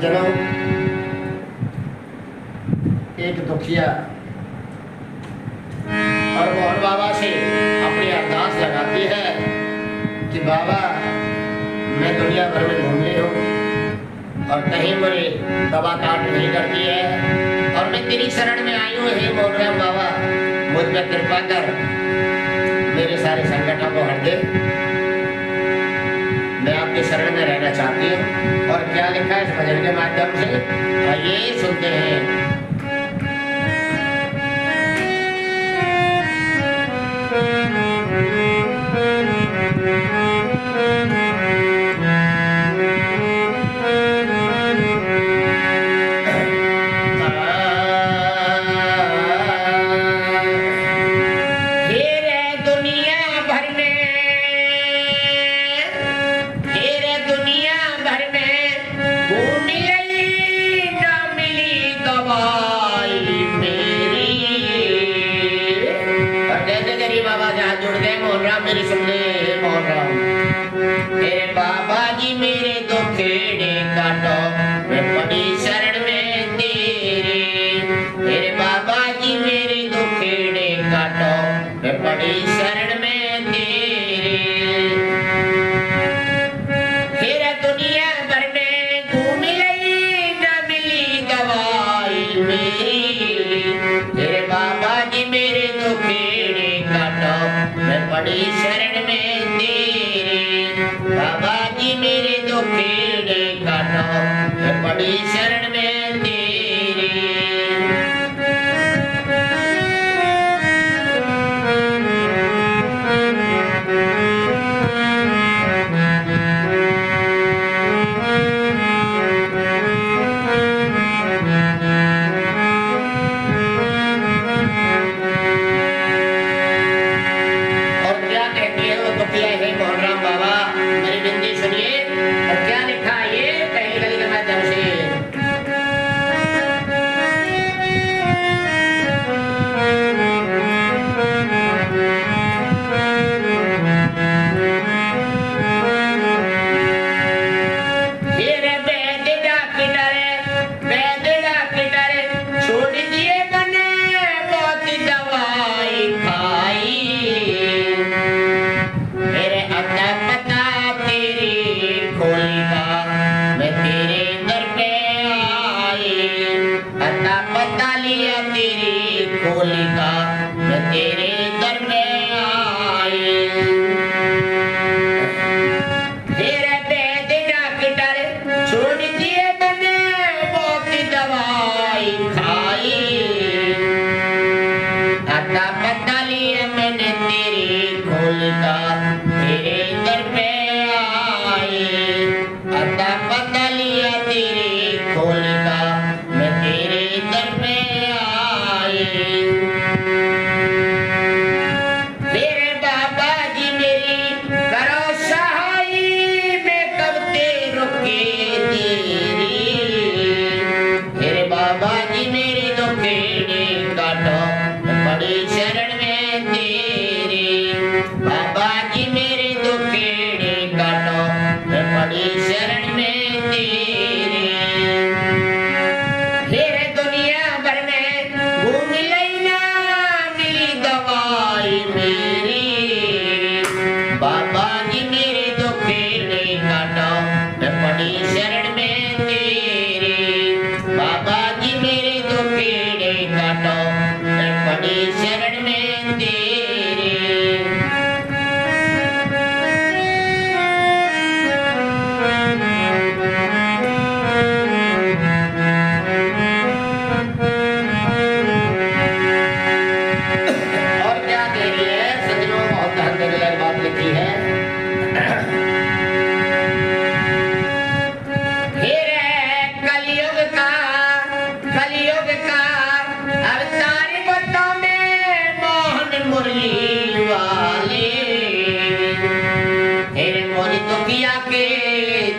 जनों, एक दुखिया और मोहन बाबा से अपनी अरदास लगाती है कि बाबा मैं दुनिया भर में घूम ली हूँ और कहीं मुझे दवा काट नहीं करती है और मैं तेरी शरण में आई हूँ। हे मोहन बाबा मुझ पर कृपा कर, मेरे सारे संकटों को हट दे, मैं आपके शरण में रहना चाहती हूँ। और क्या लिखा है इस भजन के माध्यम से, आइए सुनते हैं। मेरे सुन ले मोहन राम, मेरे बाबा जी मेरे दुखेड़े काटो, मैं पड़ी शरण में तेरे। मेरे बाबा जी मेरे दुखेड़े काटो, मैं पड़ी शरण में तेरे। फिर दुनिया भर में घूम लई न मिली दवाई मेरी। मेरे बाबा जी मेरे दुखेड़े काटो, मैं पड़ी शरण में तेरे। बाबा जी मेरे दुखेड़े काटो, मैं पड़ी शरण में तेरे।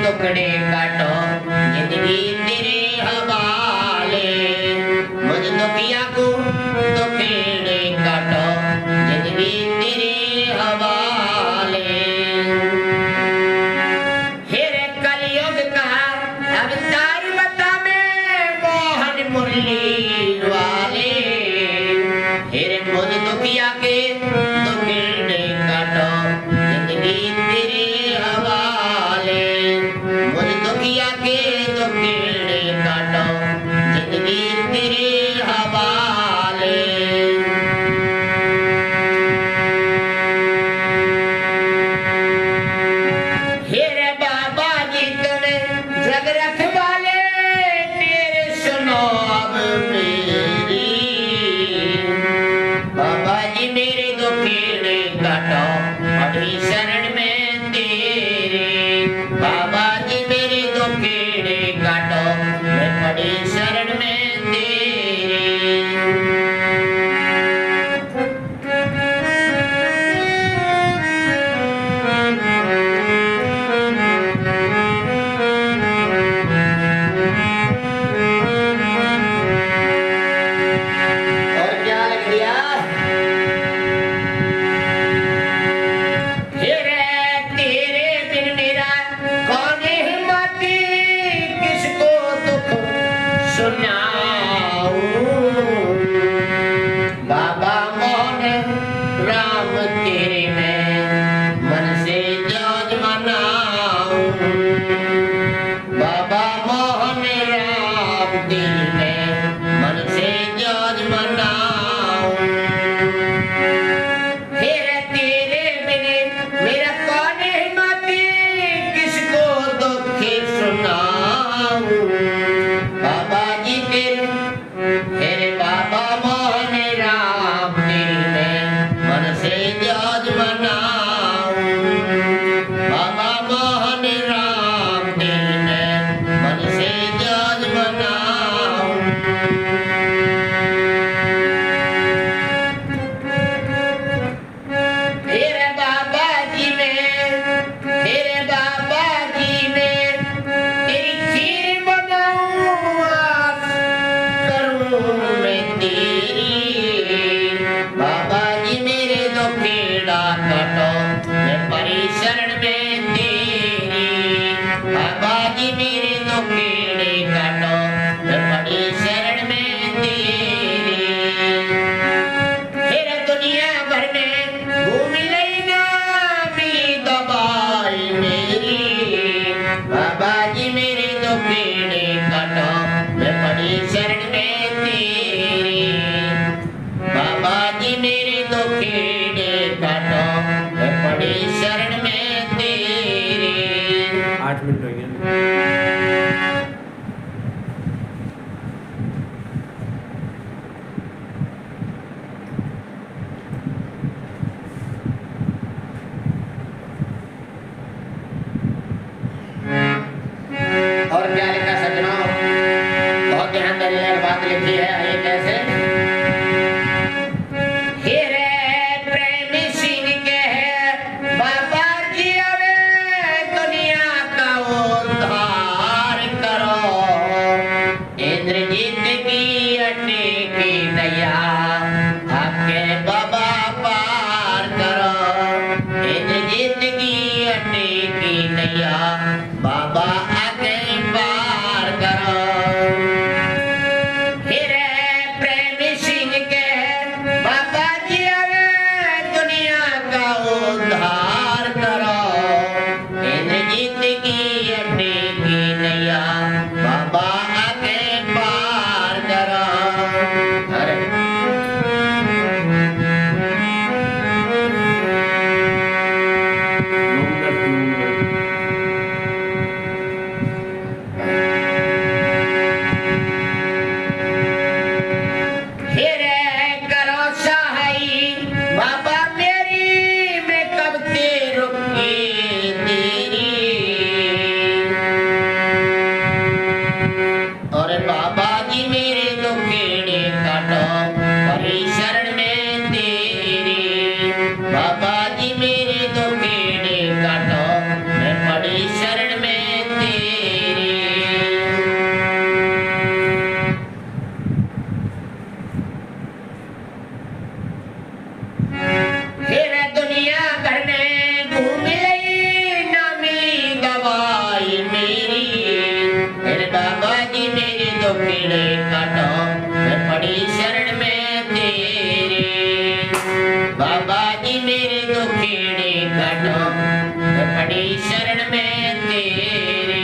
टुकड़े काटो जिंदगी तेरे हवाले, मुझ दुखिया को दुखेड़े काटो जिंदगी तेरे हवाले। फिर कलयुग का अवतार काटो पड़ी शरण में तेरी। बाबा जी मेरे दुखेड़े काटो मैं पड़ी शरण में तेरी। बाबा मोहन राम तेरे मैं मन से जज मनाऊं। बाबा मोहन राम तेरे मैं मन से जज मनाऊं। फिर तेरे बिने मेरा कौन हिम्मती किसको दुख सुनाऊं। बाबा जी तेरे बाबा मोहन राम तेरे मैं मन से जज मनाऊं। बाबा मोहन राम तेरे मैं मन से जज मनाऊं। तेरे बाबा जी में तेरी खीर बनाऊं मैं तेरी। बाबा जी मेरे दुखेड़ा काटो मैं पड़ी शरण में तेरी। बाबा जी मेरे दुखेड़े काटो मैं पड़ी शरण में तेरी। फिर दुनिया भर में घूम लेना मिली दवाई मेरी। बाबा जी मेरे दुखेड़े काटो मैं पड़ी शरण में तेरी। बाबा जी मेरे दुखेड़े काटो मैं पड़ी शरण में तेरी। 8 मिनट हो गए। और क्या लिखा सज्जनों, बहुत ध्यान देने वाली बात लिखी है। ये कैसे प्रेमी सिंह के है बाबा जी अवे दुनिया का उद्धार करो। इंद्रजीत की अड्डी की नैया आपके बाबा पार करो। इंद्रजीत की अड्डी की नैया बाबा आके पार करो। फिर प्रेमी सिंह के बाबा जी अवे दुनिया का उद्धार करो। इंद्रजीत की अड्डी की नैया बाबा आके पार करो। अरे बाबा मेरी मैं कब ते रुकी तेरी। और बाबा जी मेरे दुखेड़े काटो पड़ी शरण में तेरी। बाबा जी मेरे दुखेड़े काटो मैं पड़ी शरण में तेरी। फिर दुनिया भर में घूम लई ना मिली दवाई मेरी। फिर बाबा जी मेरे दुखेड़े काटो मैं पड़ी शरण में तेरी। बाबा जी मेरे दुखेड़े काटो मैं पड़ी शरण में तेरी।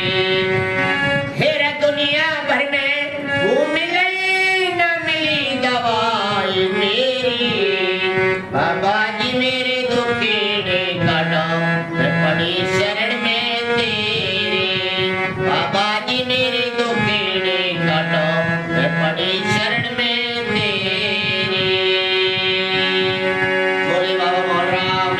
फिर दुनिया भर में घूम लई ना मिली दवाई मेरी। बाबा जी मेरे दुखेड़े काटो मैं पड़ी शरण में तेरी। बाबा जी मेरे दुखेड़े काटो मैं पड़ी शरण में तेरी। बोले बाबा मोहन राम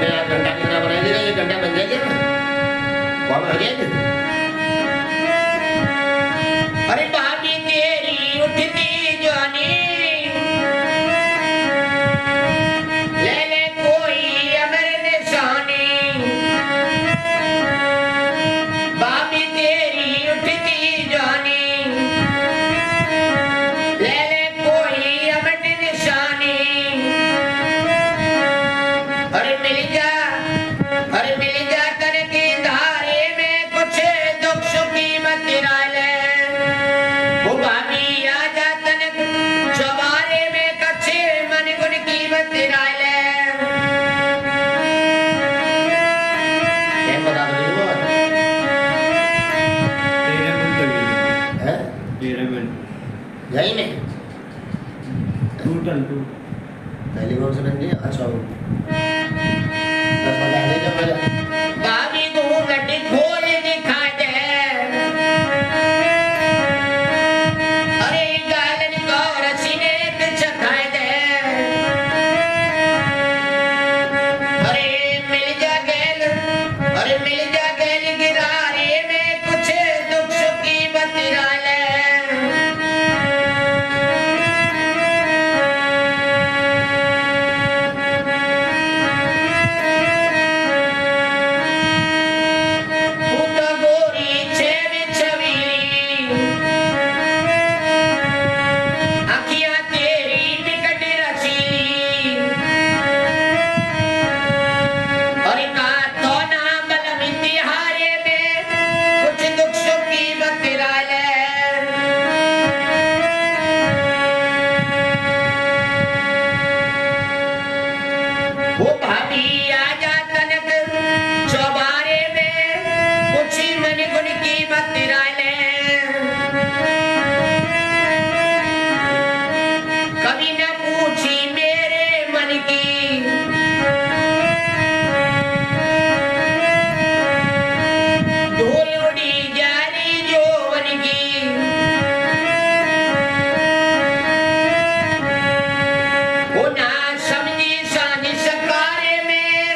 मेरा घंटा कितना बना देगा, ये घंटा बन जाएगा ना, कौन हो जाएगा। अरे भाभी तेरी उठती जानी, ले ले कोई अमर निशानी। भाभी तेरी उठती जानी, ले ले कोई अमर निशानी। अरे मिल जा तन की धारे में कुछ दुख सुख की मत ले। वो भाभी आ जा तन चौबारे में कच्चे मन गुण की मत ले। बता दो 13 मिनट हो गए है 13 मिनट यही में टोटल 2 पहली कौन सी बन गई। अच्छा बस बता दे जब भाभी घूंघट खोल दिखा दे। अरे गालन को रसीने पे चखाए दे। अरे मिल जा गैल गिरारे में कुछ दुख सुख की बतिरा ले। वो भाभी आ जा तनक चौबारे में कुछ मन गुण की बतिरा ले। कभी न पूछी मेरे मन की, धूल उड़ी जारी जोवन की। वो ना समझी सानी सकारे में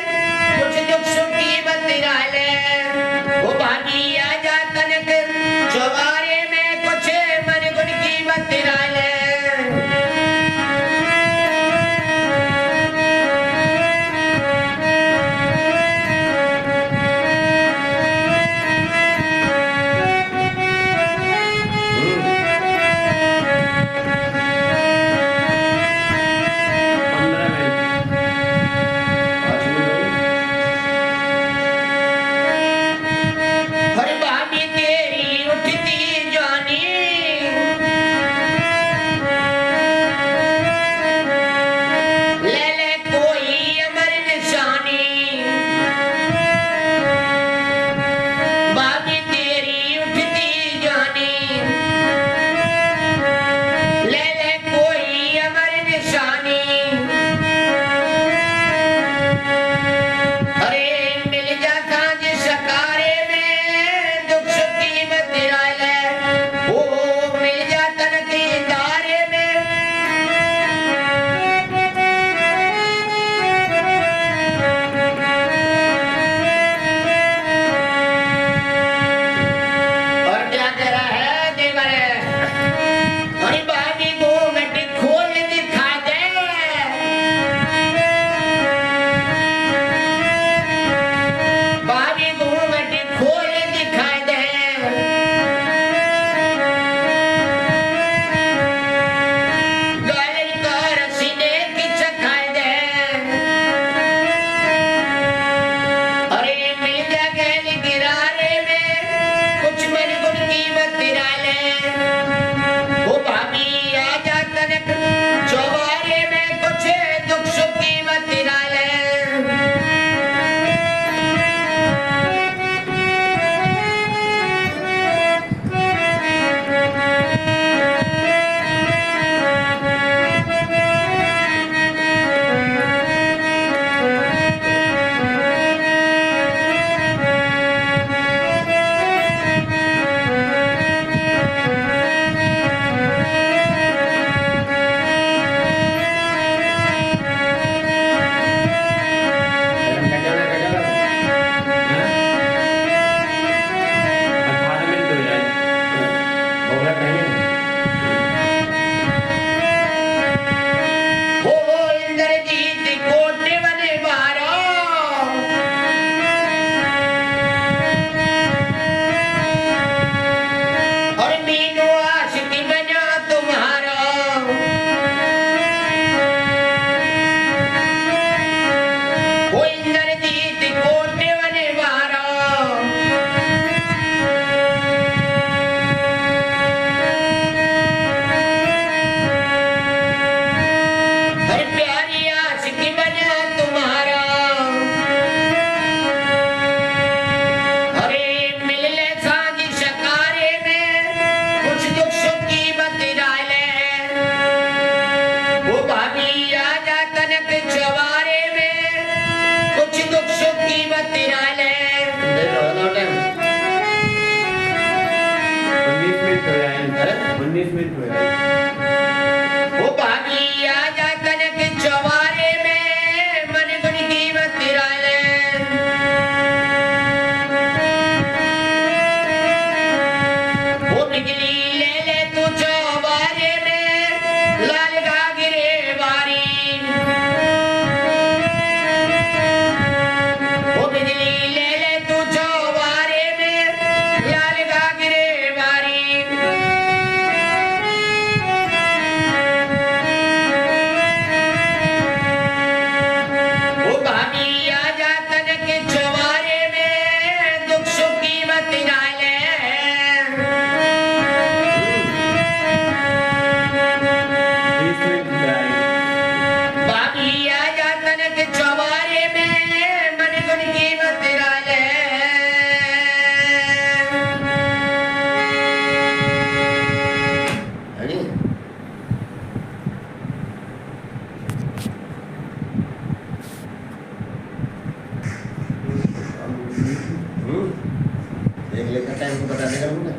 टाइम को बता देगा मुझे?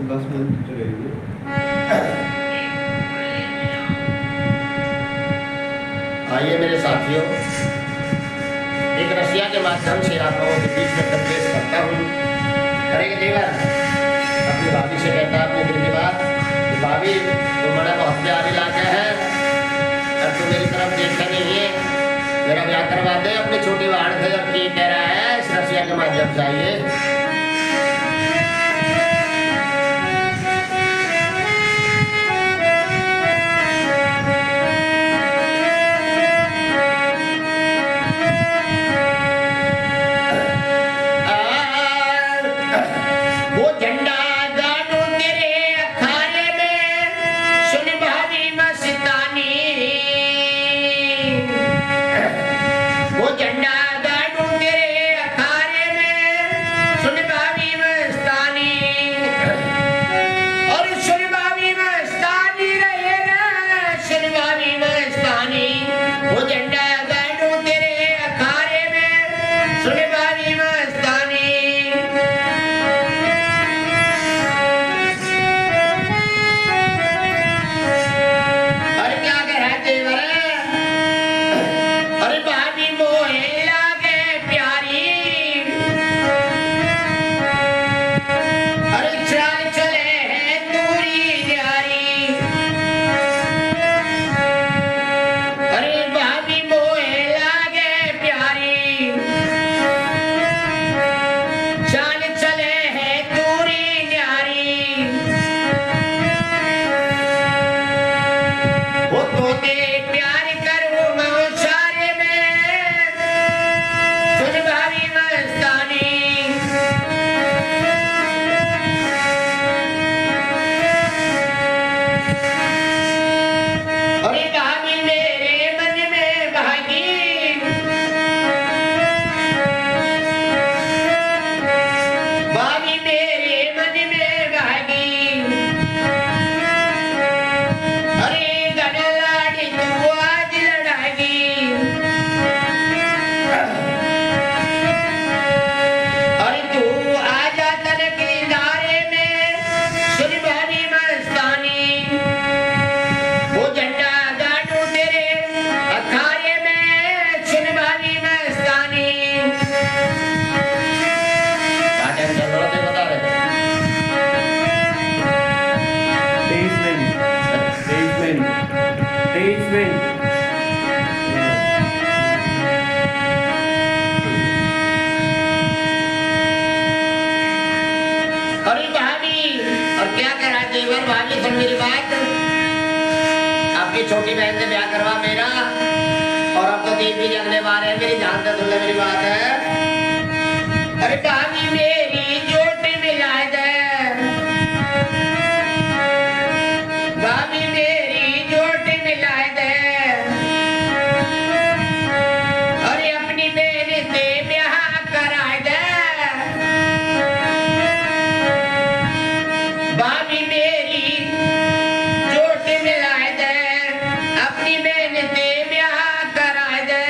10 मिनट चलेगी। आइए मेरे साथियों, एक रसिया के माध्यम से आप लोगों के बीच में संदेश करता हूँ। करेंगे देगा अपनी भाभी से कहता अपने दिल की बात कि भाभी तुम बड़ा बहुत प्यारी लाके है और तुम मेरी तरफ देखा नहीं है, मेरा ब्याह करवा दे अपनी छोटी बहन से। अब ठीक कह रहा है, इस रसिया के माध्यम से आइए। मेरी बात आपकी छोटी बहन से ब्याह करवा मेरा, और अब तो 3 भी जगने वाले हैं, मेरी जान से सुन ले मेरी बात है। अरे भाभी मेरी चोटी मिलाए दे, भाभी मेरी चोटी मिलाए दे, अरे अपनी बहन से ब्याह कराए दे, भाभी मेरी चोटी मिलाए दे, अपनी बहन से ब्याह कराए दे।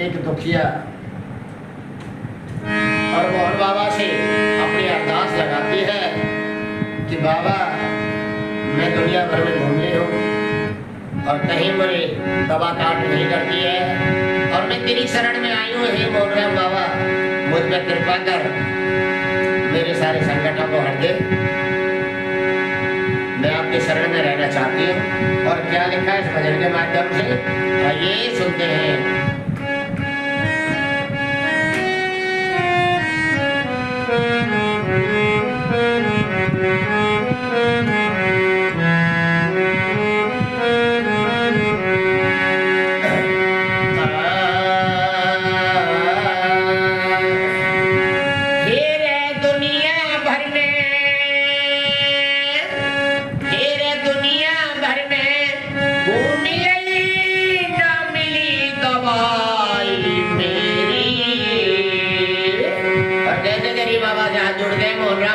एक दुखिया और मोहन बाबा से अपनी अरदास लगाती है कि बाबा मैं दुनिया भर में घूम ली हूँ और कहीं मुझे दवा काट नहीं करती है और मैं तेरी शरण में आई हूँ। हे मोहन बाबा मुझ पर कृपा कर, मेरे सारे संकटों को हट दे, मैं आपके शरण में रहना चाहती हूँ। और क्या लिखा है इस भजन के माध्यम से, आइए सुनते हैं।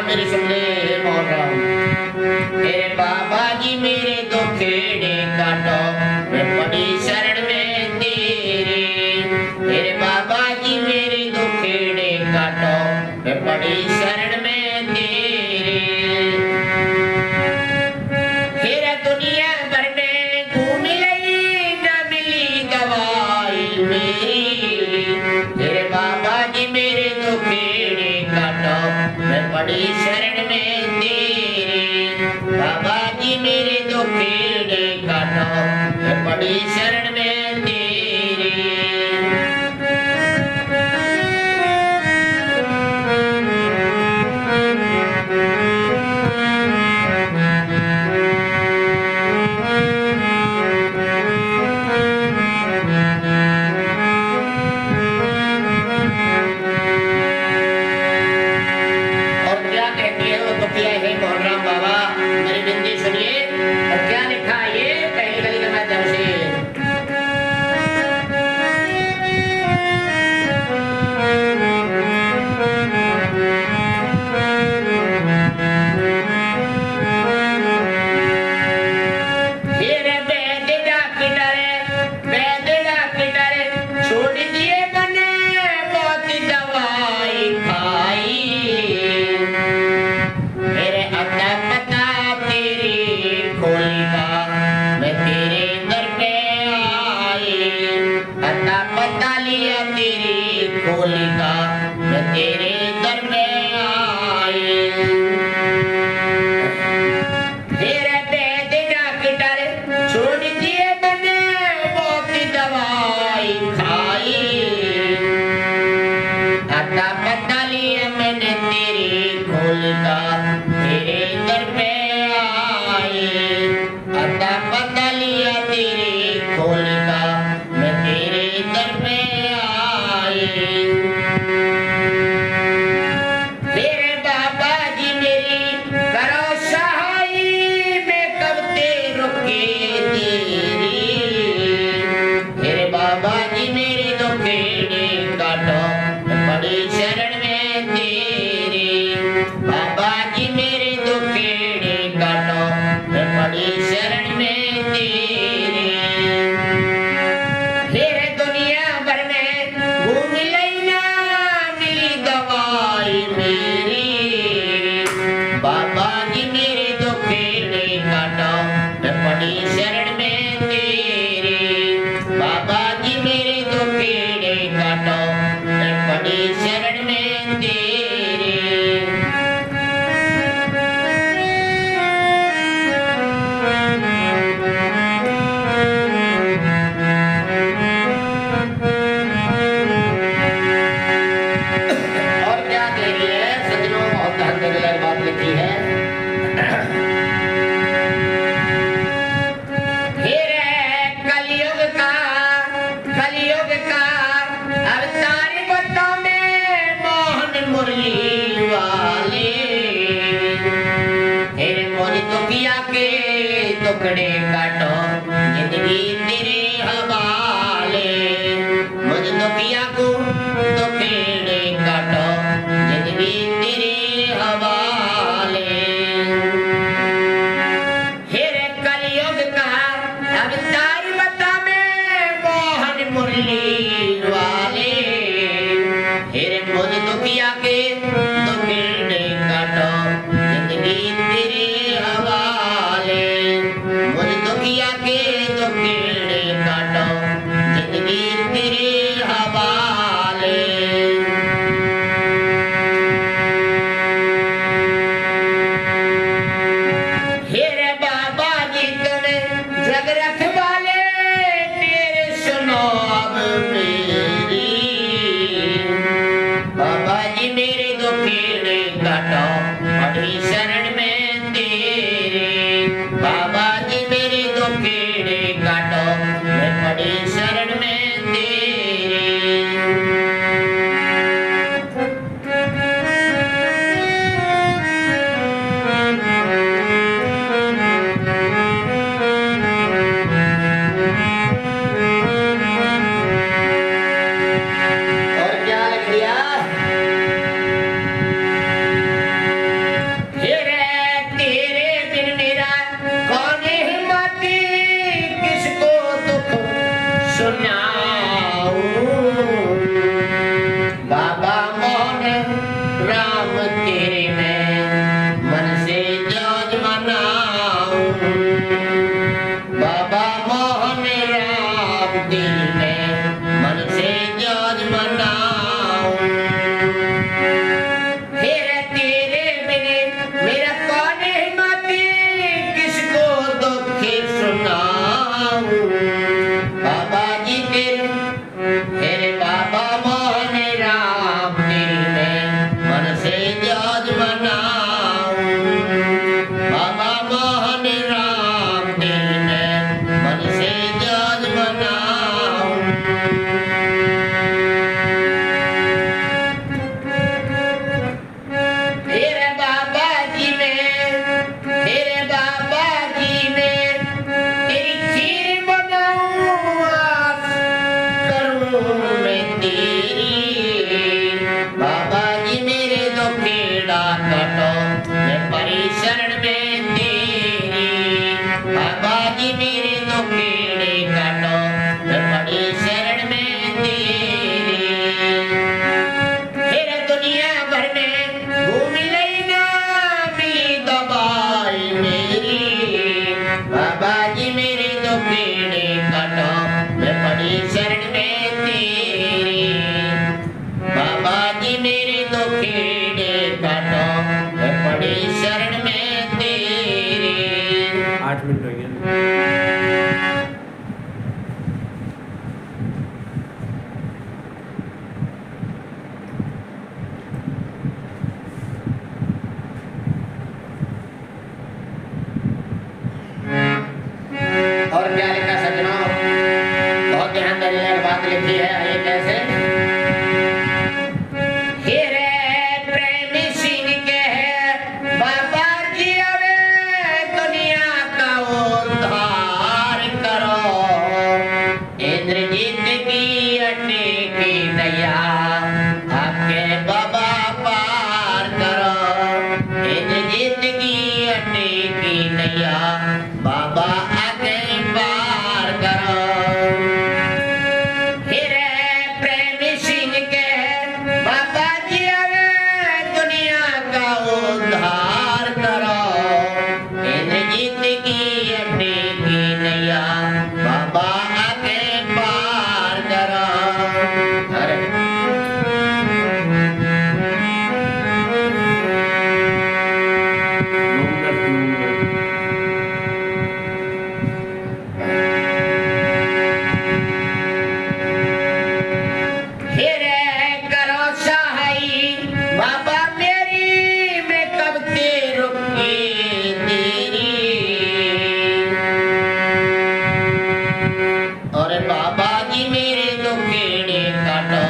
मेरे सुन ले मोहन राम, मेरे बाबा जी मेरे दुखेड़े काटो, मैं पड़ी शरण में तेरे। मेरे बाबा जी मेरे दुखेड़े काटो, मैं पड़ी शरण में तेरे। फिर दुनिया भर में घूम लई न मिली दवाई मेरी। मेरे बाबा जी मेरे दुखेड़े काटो, मैं पड़ी शरण में तेरे। बाबा जी मेरे दुखेड़े काटो, मैं पड़ी शरण में तेरे। मैं तेरे दर में आई। तेरे वैद्य डॉक्टर छोड़ दिए मैंने बहुत दवाई खाई। आता पता लिया मैंने तेरी खोल का, तेरे दर में आई। आता पता लिया तेरी खोल का, मैं तेरे दर में आई। शरण में तेरे बाबा जी मेरे दुखेड़े काटो, मैं पड़ी शरण में तेरे। और क्या कह रही है सज्जनों, बहुत ध्यान देने लायक बात लिखी है। टुकड़े काटो जिंदगी तेरे हवाले, मुझ दुखिया को टुकड़े काटो जिंदगी तेरे हवाले। फिर कलयुग का अवतार बता में मोहन मुरली वाले। मेरी बाबा जी मेरे दुखेड़े काटो पड़ी शरण में तेरी बाबा जी मेरे दुखेड़े काटो मैं पड़ी शरण में तेरी बाबा मोहन राम तेरे में मन से जज मनाऊं बाबा मोहन राम तेरे में मन से जज मनाऊं फिर तेरे बिने मेरा कौन हिम्मती किसको दुख सुनाऊं बाबा जी तेरे बाबा मोहन राम तेरे में मन से जज मनाऊं बाबा मोहन राम तेरे में मन से जज मनाऊं तेरे बाबा जी में तेरी खीर बनाऊं करूं मैं तेरी बाबा जी मेरे दुखेड़ा काटो मैं परी शरण में तेरी बाबा जी मेरे दुखेड़े काटो मैं परी शरण में तेरी फिर दुनिया भर में घूम लेना मिली दवाई मेरी बाबा जी मेरे दुखेड़े काटो मैं पड़ी शरण में तेरी बाबा जी मेरे दुखेड़े काटो मैं पड़ी शरण में तेरी 8 मिनट हो गए और क्या लिखा सज्जनों बहुत ध्यान देने की बात लिखी है ये कैसे हीरे प्रेमी सिंह के है बाबा जी अवे दुनिया का उद्धार करो इंद्रजीत की अड्डी की नैया आपके बाबा पार करो इंद्रजीत की अड्डी की नैया बाबा आगे पार करो हीरे प्रेमी सिंह के बाबा जी अवे दुनिया का उद्धार करो इंद्रजीत की अड्डी की नैया बाबा आगे पार करो अरे बाबा मेरी मैं कब ते रुकी तेरी और बाबा जी मेरे दुखेड़े काटो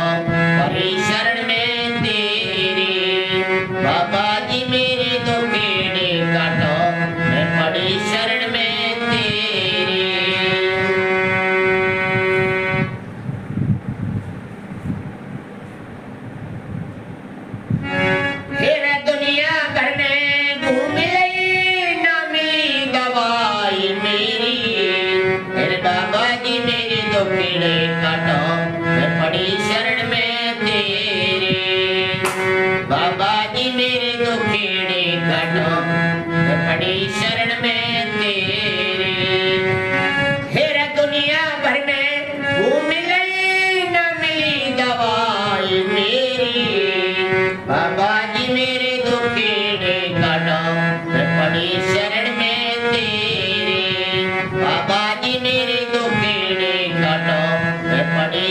परी शरण में तेरी बाबा जी मेरे दुखेड़े काटो मैं पड़ी शरण में तेरी फिर दुनिया भर में घूम लई ना मिली दवाई मेरी फिर बाबा जी मेरे दुखेड़े काटो मैं पड़ी शरण में तेरी बाबा जी मेरे दुखेड़े काटो मैं पड़ी शरण में तेरी फिर दुनिया भर में घूम लई ना मिली दवाई मेरी बाबा जी मेरे दुखेड़े काटो मैं पड़ी शरण में तेरी बाबा जी मेरे दुखेड़े काटो मैं पड़ी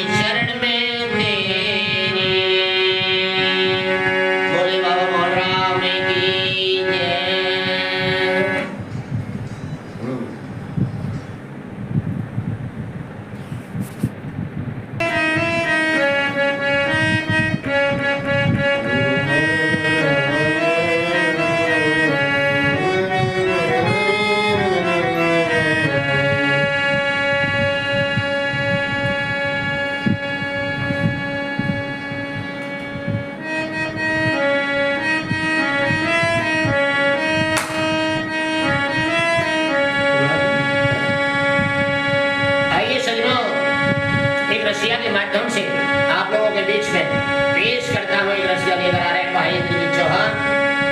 रसिया के माध्यम से आप लोगों के बीच में पेश करता हूँ। एक रसिया लेकर आ रहे हैं भाई दिलीप चौहान।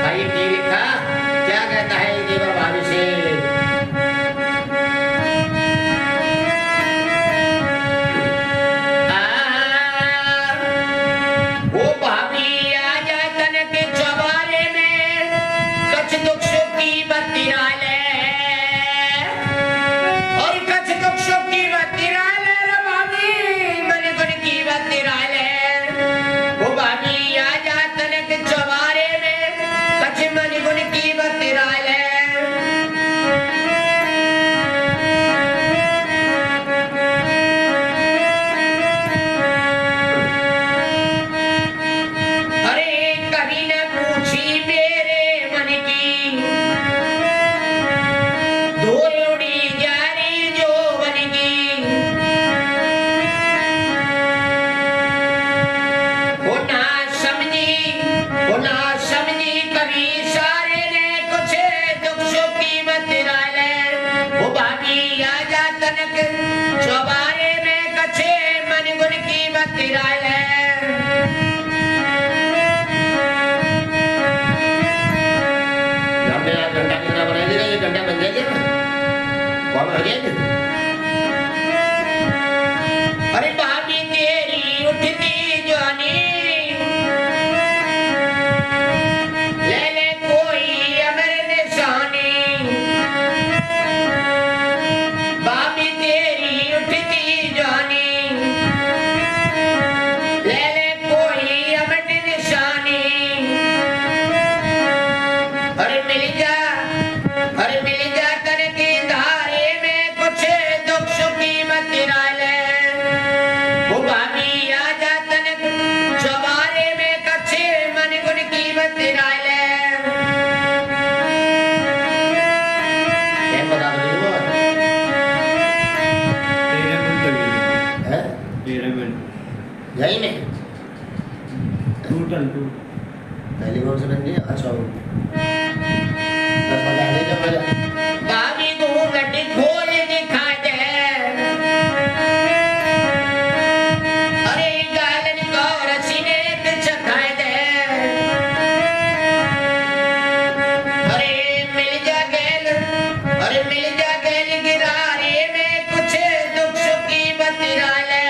भाई की लिखा क्या कहता है देवर भाभी से। वो भाभी आ जा तन के चौबारे में कछ दुख सुख की बत्तियां ले और कछ दुख सुख की बत्तियां ले रे भाभी मन गुण की बत्तियां ले। वो भाभी आ जा तन के चौबारे में कछ मन गुण की बत्तियां ले। चौबारे में कछे मन गुण की बत्तियां ले। घंटा कितना बना देगा ये घंटा बन जाएगा कौन हो जाएगा। अरे भाभी तेरी उठती जवानी ले ले कोई अमर निशानी। भाभी तेरी उठती जवानी ले ले कोई अमर निशानी। अरे मिल जा कर की धारे में कुछ दुख सुख की बत्तियां ले। वो भाभी आ जा तन चौबारे में कच्छे मन गुण की बत्तियां ले। बता दो 13 मिनट यही में टोटल पहली कौन से बन गई। अच्छा बस बता दे जब भाभी घूंघट खोल दिखा दे। अरे गालन को रसीने पे चखा दे। अरे मिल जा गेल गिरारे में कुछ दुख सुख की बत्तियां ले।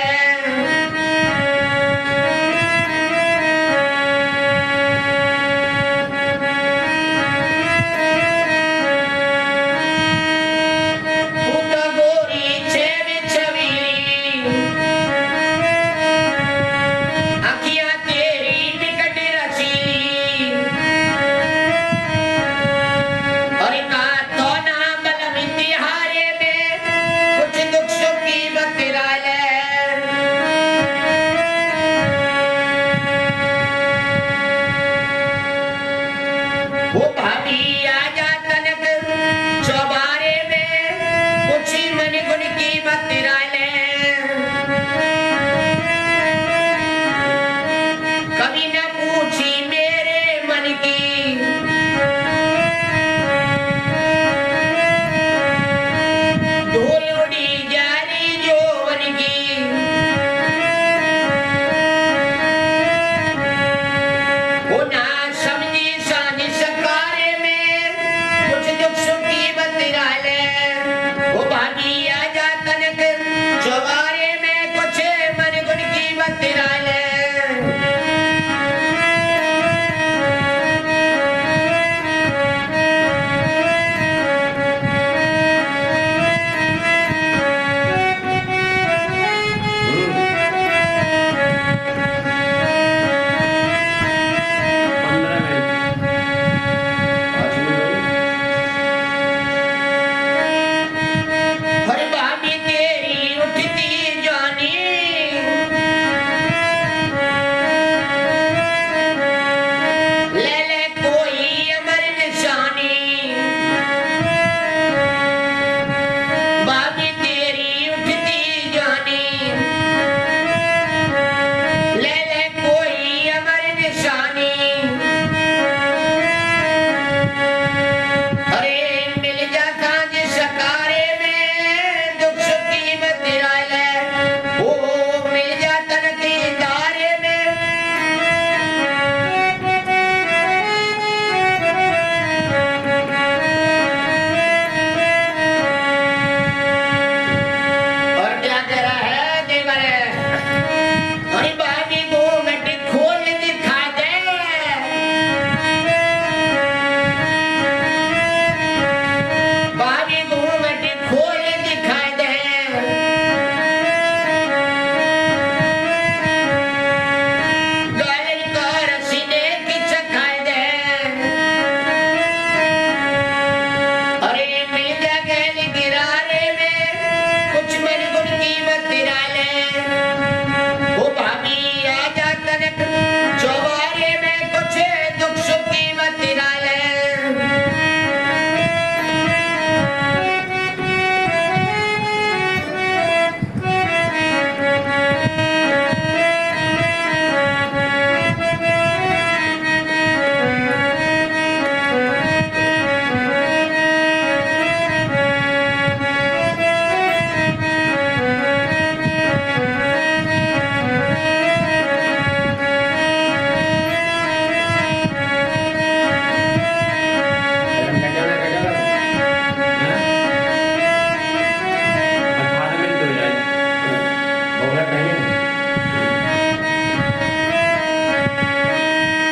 घूंघट नहीं है।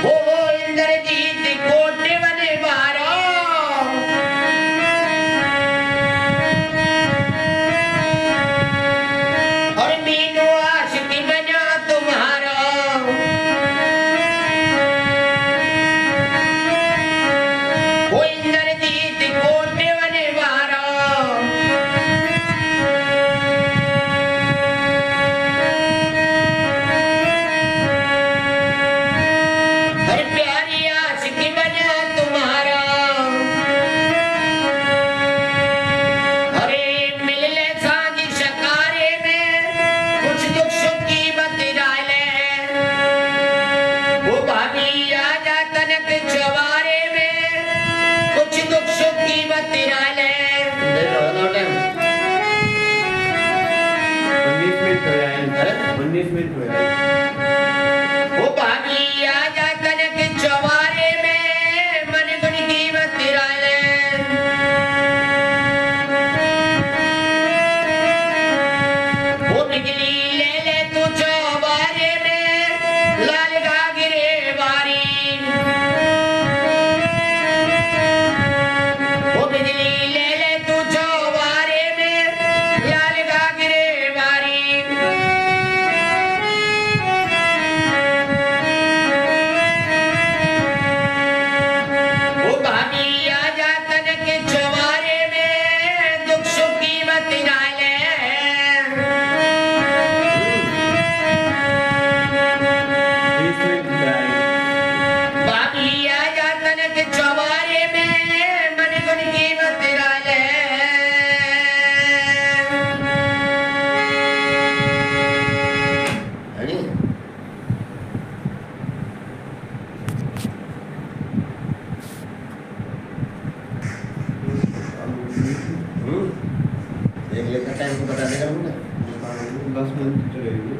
हो इंद्रजीत कोटे बने बारो, और मीनू आशिकी बना तुम्हारा। हो इंद्रजीत कोटे बने बारो, हर प्यारी आशिकी बना तुम्हारा। अरे मिल ले सांझ शकारे में, कुछ दुख सुख की बतिरा ले। वो भाभी आजा तनक चवारे में, कुछ दुख सुख की बतिरा ले। देखो दो टाइम 19 मिनट हो अरे? जाए 19 मिनट हो जाए। वो भाभी आजा तनक चवारे में, मन गुण की बतिरा ले। वो बिजली ले ले तू चौबारे में, लाल घाघरे बारी। वो बिजली ले ले तू चौबारे में, लाल घाघरे बारी। वो भाभी आजा तनक चवारे में, दुख सुख की बतिरा ले। 20 मिनट हो जाए। भाभी आजा तनक चवारे में, मन गुण की बतिरा ले। अरे देख लेकर टाइम को बता देगा मुझे। 10 मिनट चलेगी।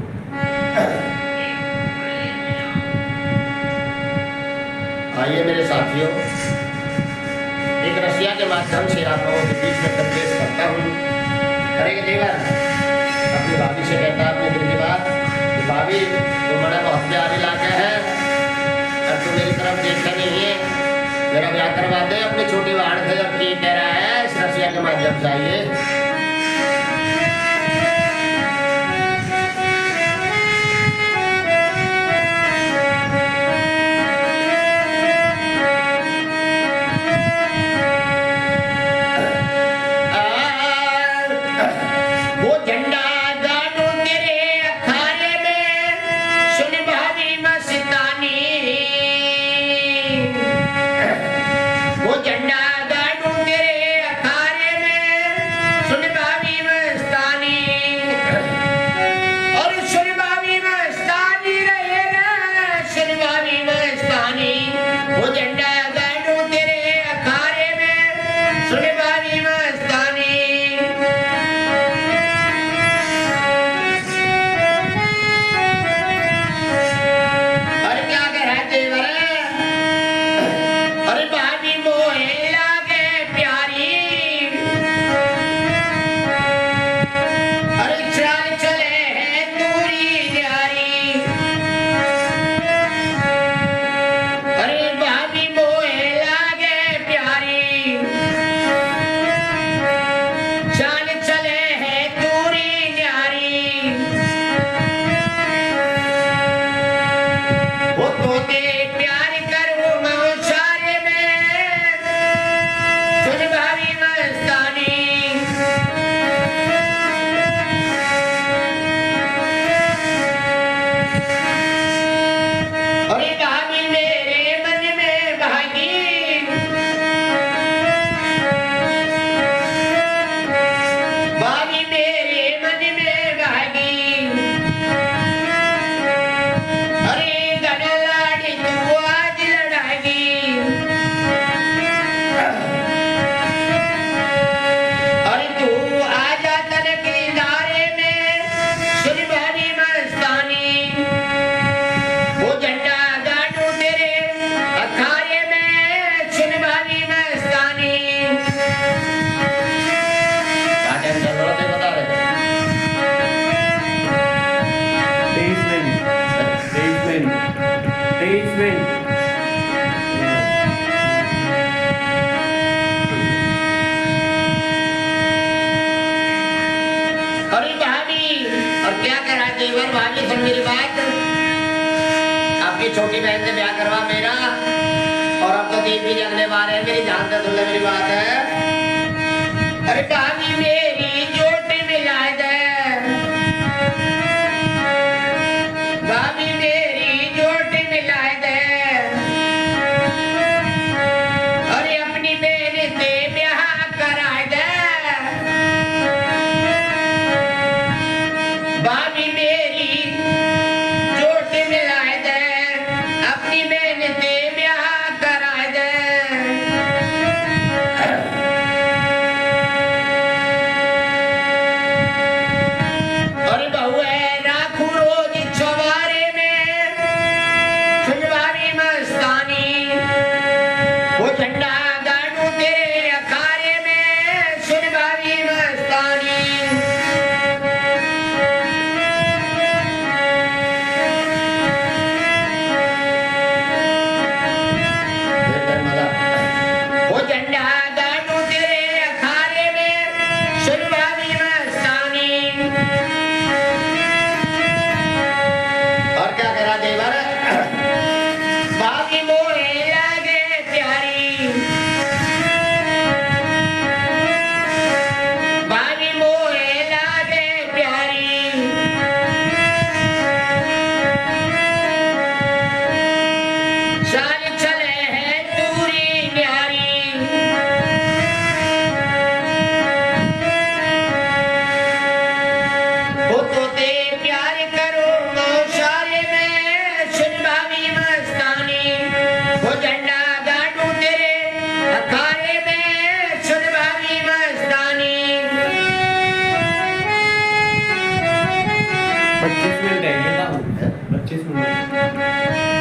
आइए मेरे साथियों, एक रसिया के माध्यम से आप लोगों के बीच में संदेश करता हूँ। करेंगे देगा अपनी भाभी से कहता है अपने दिल की बात कि भाभी तुम बड़ा बहुत प्यारी लाके है, और तू मेरी तरफ देखता नहीं है, मेरा ब्याह करवा दे अपनी छोटी बहन से। अब ठीक कह रहा है, इस रसिया के माध्यम से आइए। वो झंडा गाड़ू तेरे अखाड़े में, सुन भाभी मस्तानी। वो झंडा गाड़ू तेरे अखाड़े में, सुन 23 मिनट 23 मिनट 23 मिनट अरे भाभी और क्या करा देवर भाभी सुन मेरी बात आपकी छोटी बहन से ब्याह करवा मेरा और अब तो दीप भी जगने वाले हैं मेरी जान से सुन ले मेरी बात है अरे भाभी मेरी चोट मिला दे भाभी मेरी चोट मिला दे अरे अपनी बहन से ब्याह करा दे भाभी मेरी चोट मिला दे अपनी बहन से ब्याह करा दे अरे बहू है राखू रोज छवारे में सुनवारी मस्तानी वो झंडा गाड़ू तेरे अखाड़े में सुनवारी मस्तानी वो झंडा गाड़ू तेरे अखाड़े में सुनवारी मस्तानी और क्या करा देवर बाकी मोहे लागे प्यारी बाकी मोहे लागे प्यारी साल चले है दूरी न्यारी वो तो ते प्यार करो मौशारे में सुनवावी मस्तानी वो झंडा गाड़ू तेरे अखाड़े में सुनवावी मस्तानी 25 मिनट है ये ना 25 मिनट